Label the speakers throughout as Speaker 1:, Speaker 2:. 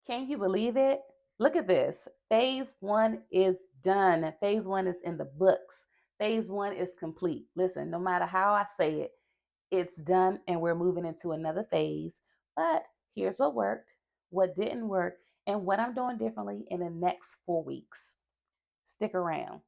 Speaker 1: Can you believe it? Look at this. Phase one is done. Phase one is in the books. Phase one is complete. Listen, no matter how I say it, it's done and we're moving into another phase. But here's what worked, what didn't work, and what I'm doing differently in the next 4 weeks. Stick around.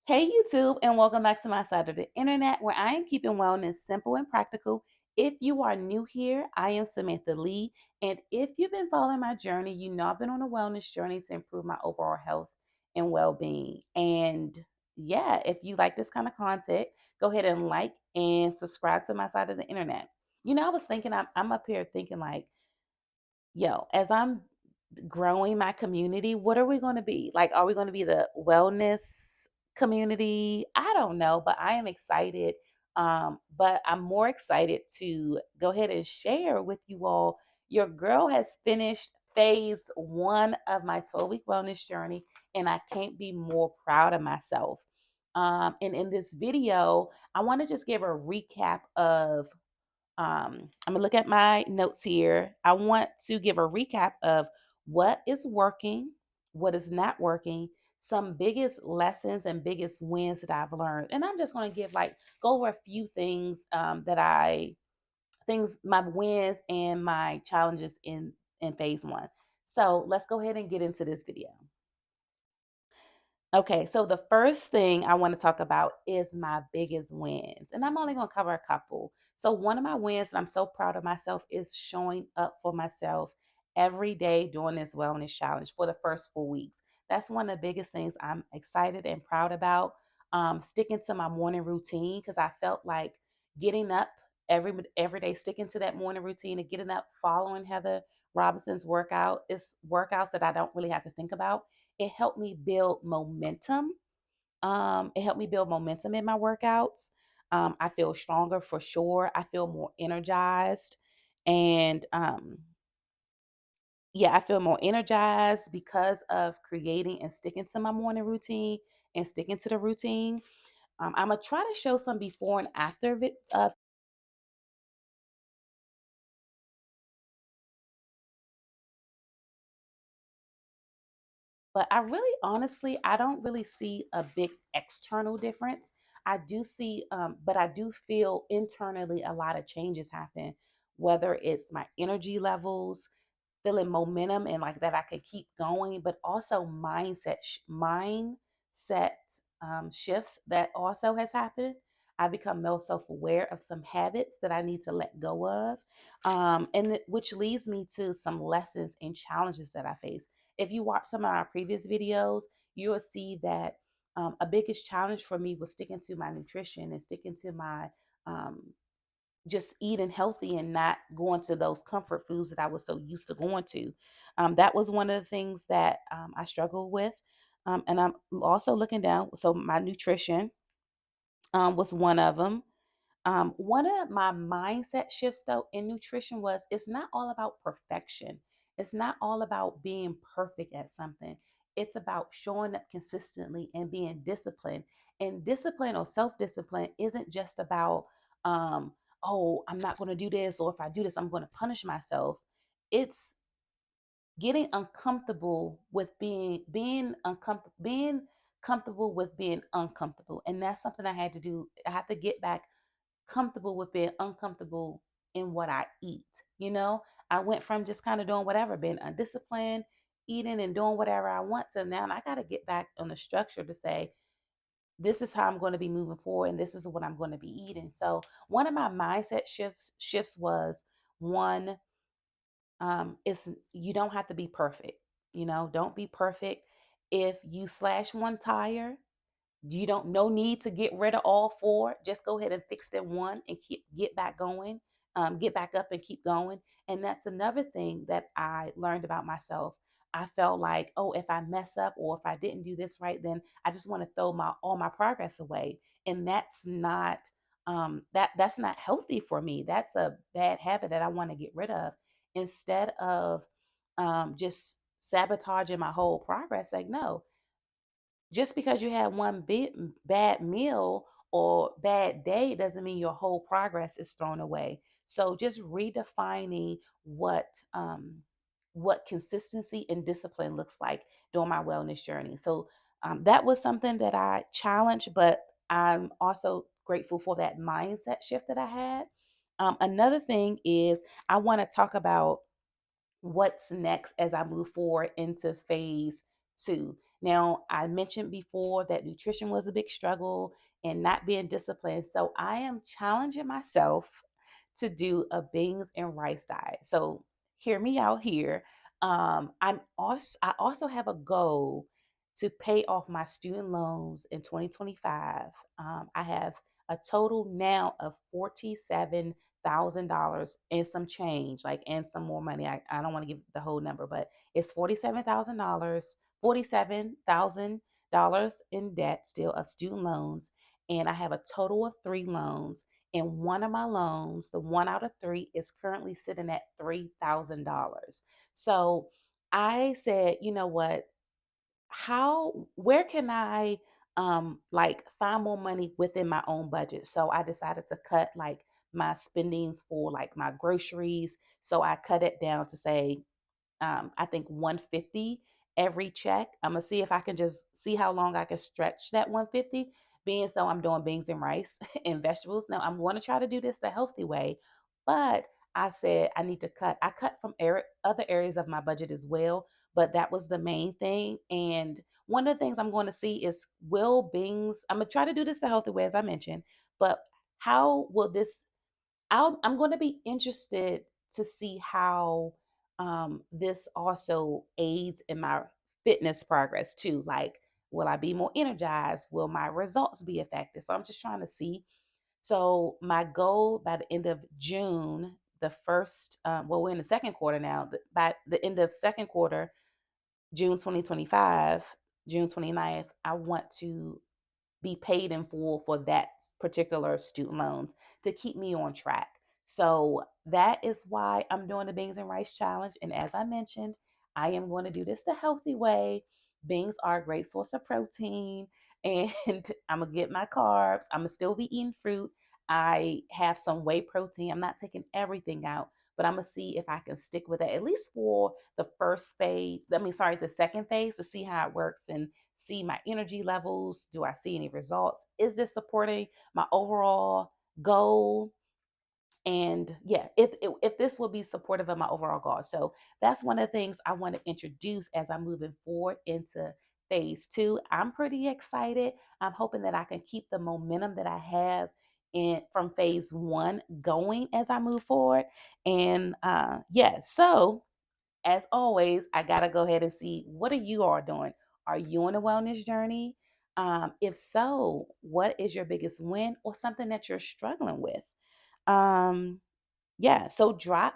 Speaker 1: Hey YouTube, and welcome back to my side of the internet where I am keeping wellness simple and practical. If you are new here, I am Samantha Lee, and if you've been following my journey, you know I've been on a wellness journey to improve my overall health and well-being. And yeah, if you like this kind of content, go ahead and like and subscribe to my side of the internet. I was thinking, I'm up here thinking like, yo, as I'm growing my community, what are we going to be? Like, are we going to be the wellness community? I don't know, but I am excited. But I'm more excited to go ahead and share with you all. Your girl has finished phase one of my 12-week wellness journey, and I can't be more proud of myself. And in this video, I want to just give a recap of I'm gonna look at my notes here. I want to give a recap of what is working, what is not working, some biggest lessons and biggest wins that I've learned. And I'm just gonna give go over a few things my wins and my challenges in phase one. So let's go ahead and get into this video. Okay, so the first thing I want to talk about is my biggest wins, and I'm only going to cover a couple. So, one of my wins, and I'm so proud of myself, is showing up for myself every day during this wellness challenge for the first 4 weeks. That's one of the biggest things I'm excited and proud about. Sticking to my morning routine because I felt like getting up every day, sticking to that morning routine and getting up, following Heather Robinson's workout is workouts that I don't really have to think about. It helped me build momentum. It helped me build momentum in my workouts. I feel stronger for sure. I feel more energized. And yeah, I feel more energized because of creating and sticking to my morning routine and sticking to the routine. I'm going to try to show some before and after of it, but I really, honestly, I don't really see a big external difference. I do see, but I do feel internally a lot of changes happen, whether it's my energy levels, feeling momentum and like that I could keep going, but also mindset shifts that also has happened. I become more self-aware of some habits that I need to let go of, which leads me to some lessons and challenges that I face. If you watch some of our previous videos, you will see that a biggest challenge for me was sticking to my nutrition and sticking to my um, just eating healthy and not going to those comfort foods that I was so used to going to. That was one of the things that I struggled with. And I'm also looking down. So my nutrition was one of them. One of my mindset shifts though in nutrition was it's not all about perfection. It's not all about being perfect at something. It's about showing up consistently and being disciplined. And discipline or self-discipline isn't just about oh, I'm not going to do this, or if I do this, I'm going to punish myself. It's getting uncomfortable with being uncomfortable being comfortable with being uncomfortable. And that's something I had to do. I have to get back comfortable with being uncomfortable in what I eat. I went from just kind of doing whatever, being undisciplined, eating and doing whatever I want to now I got to get back on the structure to say, this is how I'm going to be moving forward and this is what I'm going to be eating. So one of my mindset shifts was one, is you don't have to be perfect. Don't be perfect. If you slash one tire, you don't no need to get rid of all four. Just go ahead and fix that one and get back going. Get back up and keep going. And that's another thing that I learned about myself. I felt like, oh, if I mess up or if I didn't do this right, then I just want to throw my all my progress away. And that's not healthy for me. That's a bad habit that I want to get rid of. instead of just sabotaging my whole progress. Like, no, just because you had one bad meal or bad day doesn't mean your whole progress is thrown away. So just redefining what consistency and discipline looks like during my wellness journey. So that was something that I challenged, but I'm also grateful for that mindset shift that I had. Another thing is I want to talk about what's next as I move forward into phase two. Now, I mentioned before that nutrition was a big struggle and not being disciplined. So I am challenging myself to do a beans and rice diet. So hear me out here. I also have a goal to pay off my student loans in 2025. I have a total now of $47,000 and some change, like and some more money. I don't want to give the whole number, but it's $47,000, $47,000 in debt still of student loans. And I have a total of three loans. And one of my loans, the one out of three, is currently sitting at $3,000. So I said, you know what? Where can I like find more money within my own budget? So I decided to cut like my spendings for like my groceries. So I cut it down to say I think 150 every check. I'm gonna see if I can just see how long I can stretch that 150. Being so I'm doing beans and rice and vegetables. Now I'm going to try to do this the healthy way, but I said I need to cut. I cut from other areas of my budget as well, but that was the main thing. And one of the things I'm going to see is will beans. I'm gonna try to do this the healthy way as I mentioned, but how will this I'm going to be interested to see how this also aids in my fitness progress too. Like, will I be more energized? Will my results be affected? So I'm just trying to see. So my goal by the end of June, the first, well, we're in the second quarter now. By the end of second quarter, June 2025, June 29th, I want to be paid in full for that particular student loans to keep me on track. So that is why I'm doing the beans and rice challenge. And as I mentioned, I am going to do this the healthy way. Beans are a great source of protein, and I'm gonna get my carbs. I'm gonna still be eating fruit. I have some whey protein. I'm not taking everything out, but I'm gonna see if I can stick with it at least for the first phase. The second phase to see how it works and see my energy levels. Do I see any results? Is this supporting my overall goal? And yeah, if this will be supportive of my overall goal. So that's one of the things I want to introduce as I'm moving forward into phase two. I'm pretty excited. I'm hoping that I can keep the momentum that I have in from phase one going as I move forward. And yeah, so as always, I got to go ahead and see what are you all doing? Are you on a wellness journey? If so, what is your biggest win or something that you're struggling with? Um, yeah, so drop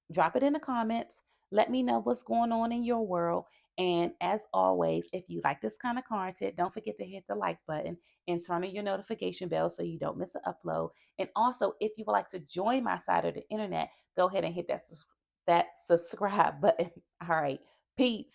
Speaker 1: it in the comments. Let me know what's going on in your world. And as always, if you like this kind of content, don't forget to hit the like button and turn on your notification bell so you don't miss an upload. And also, if you would like to join my side of the internet, go ahead and hit that subscribe button. All right, peace.